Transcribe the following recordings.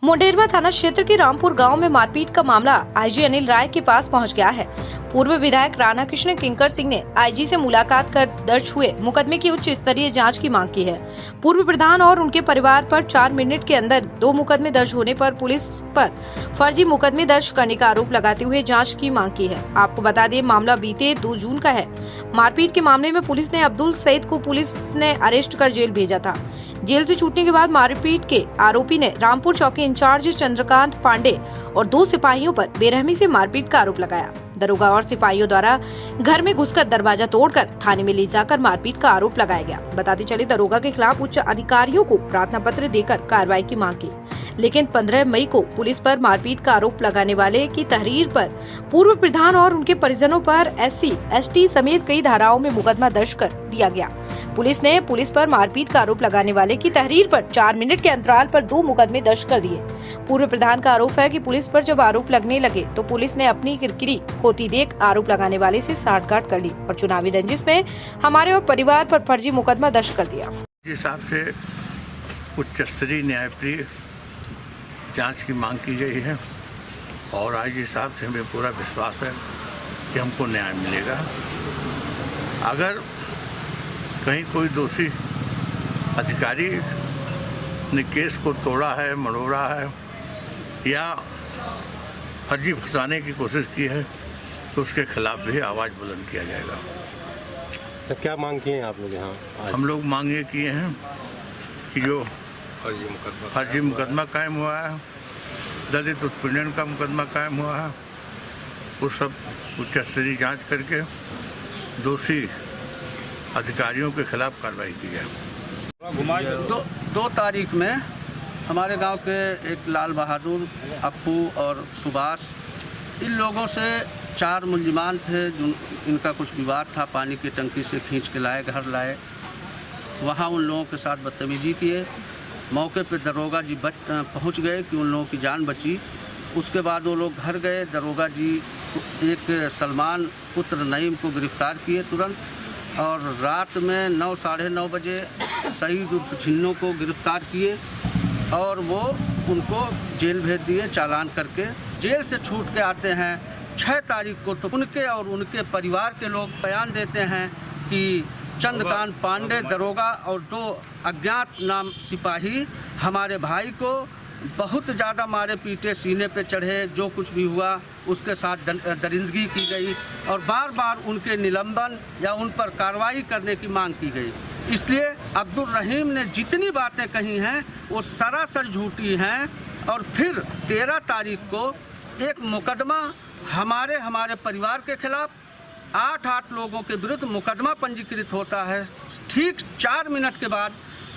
मुंडेरवा थाना क्षेत्र के रामपुर गांव में मारपीट का मामला आईजी अनिल राय के पास पहुंच गया है। पूर्व विधायक राणा कृष्ण किंकर सिंह ने आईजी से मुलाकात कर दर्ज हुए मुकदमे की उच्च स्तरीय जांच की मांग की है। पूर्व प्रधान और उनके परिवार पर 4 मिनट के अंदर 2 मुकदमे दर्ज होने पर पुलिस पर फर्जी मुकदमे दर्ज करने का आरोप लगाते हुए जांच की मांग की है। आपको बता दें, मामला बीते 2 जून का है। मारपीट के मामले में पुलिस ने अब्दुल सईद को पुलिस ने अरेस्ट कर जेल भेजा था। जेल से छूटने के बाद मारपीट के आरोपी ने रामपुर चौकी इंचार्ज चंद्रकांत पांडे और 2 सिपाहियों पर बेरहमी से मारपीट का आरोप लगाया। दरोगा और सिपाहियों द्वारा घर में घुसकर दरवाजा तोड़कर थाने में ले जाकर मारपीट का आरोप लगाया गया। बताते चले, दरोगा के खिलाफ उच्च अधिकारियों को प्रार्थना पत्र देकर कार्रवाई की मांग की, लेकिन 15 मई को पुलिस पर मारपीट का आरोप लगाने वाले की तहरीर पर पूर्व प्रधान और उनके परिजनों पर SC, ST समेत कई धाराओं में मुकदमा दर्ज कर दिया गया। पुलिस ने पुलिस पर मारपीट का आरोप लगाने वाले की तहरीर पर 4 मिनट के अंतराल पर 2 मुकदमे दर्ज कर दिए। पूर्व प्रधान का आरोप है कि पुलिस पर जब आरोप लगने लगे तो पुलिस ने अपनी किरकिरी होती देख आरोप लगाने वाले से साठगांठ कर ली और चुनावी रंजिश में हमारे और परिवार पर फर्जी मुकदमा दर्ज कर दिया। इस हिसाब से उच्च स्तरीय न्यायप्रिय जांच की मांग की गई है और आईजी साहब से हमें पूरा विश्वास है कि हमको न्याय मिलेगा। अगर कहीं कोई दोषी अधिकारी ने केस को तोड़ा है, मरोड़ा है या फर्जी फंसाने की कोशिश की है तो उसके खिलाफ भी आवाज़ बुलंद किया जाएगा। तो क्या मांग किए हैं आप लोग यहाँ? हम लोग मांग ये किए हैं कि जो फर्जी मुकदमा कायम हुआ है, दलित उत्पीड़न का मुकदमा कायम हुआ है, वो सब उच्च स्तरीय जाँच करके दोषी अधिकारियों के खिलाफ कार्रवाई की जाए। 2 तारीख में हमारे गांव के एक लाल बहादुर, अप्पू और सुभाष, इन लोगों से 4 मुलजिमान थे जो इनका कुछ विवाद था। पानी की टंकी से खींच के लाए, घर लाए, वहां उन लोगों के साथ बदतमीजी किए। मौके पे दरोगा जी पहुंच गए कि उन लोगों की जान बची। उसके बाद वो लोग घर गए। दरोगा जी एक सलमान पुत्र नईम को गिरफ्तार किए तुरंत, और रात में 9 साढ़े 9 बजे शहीद छिन्नों को गिरफ्तार किए और वो उनको जेल भेज दिए चालान करके। जेल से छूट के आते हैं 6 तारीख को, तो उनके और उनके परिवार के लोग बयान देते हैं कि चंद्रकांत पांडे दरोगा और 2 अज्ञात नाम सिपाही हमारे भाई को बहुत ज़्यादा मारे पीटे, सीने पे चढ़े, जो कुछ भी हुआ उसके साथ दरिंदगी की गई और बार बार उनके निलंबन या उन पर कार्रवाई करने की मांग की गई। इसलिए अब्दुल रहीम ने जितनी बातें कही हैं वो सरासर झूठी हैं। और फिर 13 तारीख को एक मुकदमा हमारे परिवार के खिलाफ 8 लोगों के विरुद्ध मुकदमा पंजीकृत होता है। ठीक 4 मिनट के बाद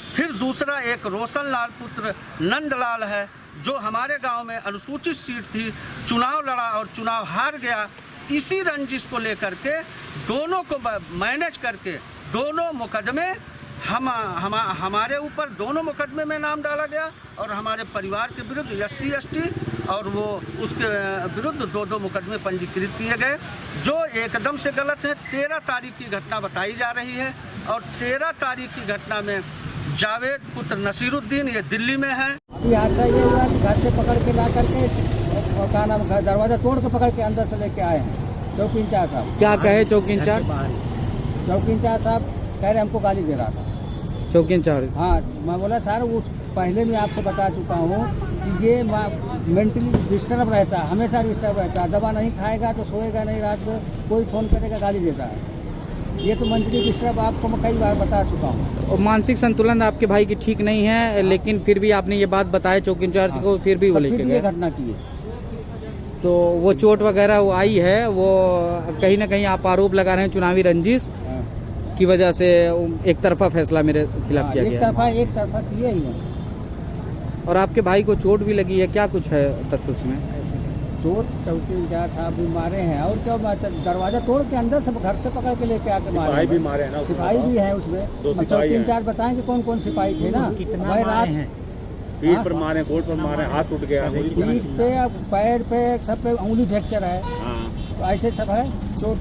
फिर दूसरा एक रोशन लाल पुत्र नंदलाल है जो हमारे गांव में अनुसूचित सीट थी, चुनाव लड़ा और चुनाव हार गया। इसी रंजिश को लेकर के दोनों को मैनेज करके दोनों मुकदमे हमारे ऊपर दोनों मुकदमे में नाम डाला गया और हमारे परिवार के विरुद्ध SC, ST और वो उसके विरुद्ध 2 मुकदमे पंजीकृत किए गए, जो एकदम से गलत है। 13 तारीख की घटना बताई जा रही है और 13 तारीख की घटना में जावेद पुत्र नसीरुद्दीन ये दिल्ली में है। हादसा ये हुआ कि घर से पकड़ के ला करके क्या नाम दरवाजा तोड़ के पकड़ के अंदर से लेके आए हैं चौकी इंचार्ज साहब। क्या कहे चौकी इंचार्ज? चौकी इंचार्ज साहब कह रहे हमको गाली दे रहा था। चौकी इंचार्ज? हाँ, मैं बोला सर वो पहले भी आपसे बता चुका हूँ कि ये मेंटली डिस्टर्ब रहता है, हमेशा डिस्टर्ब रहता है। दवा नहीं खाएगा तो सोएगा नहीं, रात को कोई फ़ोन करेगा गाली देता है। ये तो मंत्री डिस्टर्ब आपको मैं कई बार बता चुका हूँ। और मानसिक संतुलन आपके भाई की ठीक नहीं है, लेकिन फिर भी आपने ये बात बताया चौकी इंचार्ज को, फिर भी वो लेके गए। ये घटना की है तो वो चोट वगैरह वो आई है, वो कहीं ना कहीं आप आरोप लगा रहे हैं चुनावी रंजिश की वजह से एक तरफा फैसला मेरे खिलाफ किया गया। एक तरफा किया ही है। और आपके भाई को चोट भी लगी है, क्या कुछ है तथ्य उसमें? चोट चौकी इंचार्ज साहब भी मारे हैं और क्या, दरवाजा तोड़ के अंदर से घर से पकड़ के लेके आके मारे। सिपाही भी मारे हैं ना? सिपाही भी है उसमें। चौकी इंचार्ज बताएंगे कौन कौन सिपाही थे ना। भाई रात पीठ पर मारे, गोड़ पर मारे, हाथ टूट गया, पीठ पे, पैर पे, सब पे उंगली फ्रैक्चर है, ऐसे सब है चोट,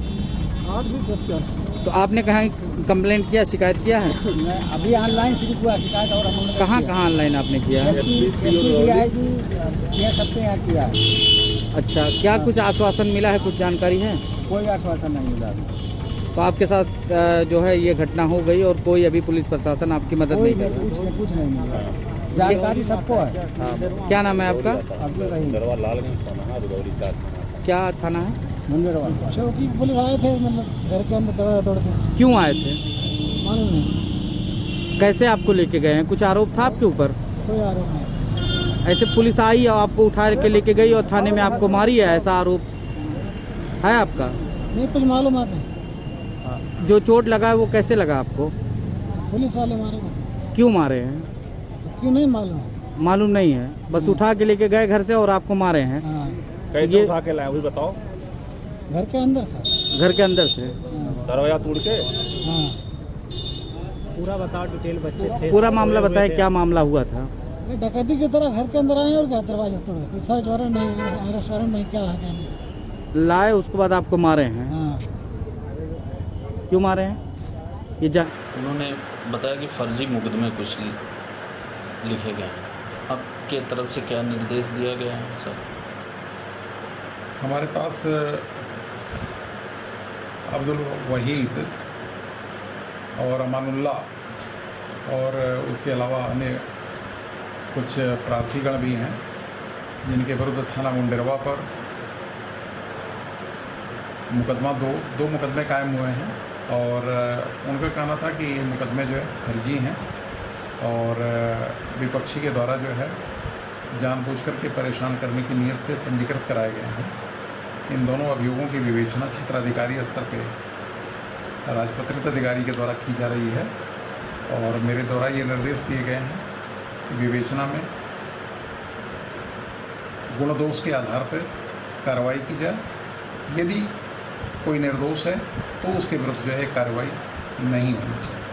हाथ भी फ्रैक्चर। तो आपने कहाँ कंप्लेंट किया, शिकायत किया है? मैं अभी ऑनलाइन शुरू हुआ शिकायत और हम कहाँ ऑनलाइन आपने किया है? एसपी डीआईजी ये सबके यहाँ किया है। अच्छा, क्या कुछ आश्वासन मिला है, कुछ जानकारी है? कोई आश्वासन नहीं मिला। तो आपके साथ जो है ये घटना हो गई और कोई अभी पुलिस प्रशासन आपकी मदद कोई नहीं कर रहा? कुछ नहीं मिला। जानकारी सबको है। हाँ। क्या नाम है आपका? अब्दुल रहीम। क्या थाना है? मुंगेरवाल। चौकी पुलिस आए थे, मतलब घर के अंदर दरवाजा तोड़ के। क्यों आए थे? मालूम नहीं। कैसे आपको लेके गए हैं? कुछ आरोप था आपके ऊपर? कोई आरोप नहीं। ऐसे पुलिस आई और आपको उठा के लेके गई और थाने में आपको मारी है, ऐसा आरोप है आपका? नहीं कुछ मालूम आता है। जो चोट लगा है वो कैसे लगा आपको? पुलिस वाले मारे। क्यों मारे हैं? क्यों नहीं मालूम। मालूम नहीं है, बस उठा के लेके गए घर से और आपको मारे हैं। हाँ। कैसे उठा के लाए, वो बताओ। घर के अंदर से। घर के अंदर से? दरवाजा तोड़ के? हाँ। पूरा बताओ डिटेल, बच्चे थे। पूरा मामला बताए, क्या मामला हुआ था? डकैती की तरह घर के अंदर आए और क्या दरवाजा तोड़ के। सर्च वारंट नहीं, अरेस्ट वारंट नहीं, क्या है लाए, उसके बाद आपको मारे हैं। हाँ। क्यों मारे हैं ये जान? उन्होंने बताया कि फर्जी मुकदमे कुछ लिखे गए हैं। आपके तरफ से क्या निर्देश दिया गया है सर? हमारे पास अब्दुल वहीद और अमानुल्लाह और उसके अलावा अन्य कुछ प्रार्थीगण भी हैं जिनके विरुद्ध थाना मुंडेरवा पर मुकदमा दो मुकदमे कायम हुए हैं और उनका कहना था कि ये मुकदमे जो है फर्जी हैं और विपक्षी के द्वारा जो है जानबूझकर के परेशान करने की नीयत से पंजीकृत कराए गए हैं। इन दोनों अभियोगों की विवेचना क्षेत्राधिकारी स्तर पे राजपत्रित अधिकारी के द्वारा की जा रही है और मेरे द्वारा ये निर्देश दिए गए हैं कि विवेचना में गुण दोष के आधार पर कार्रवाई की जाए। यदि कोई निर्दोष है तो उसके विरुद्ध जो है कार्रवाई नहीं होनी चाहिए।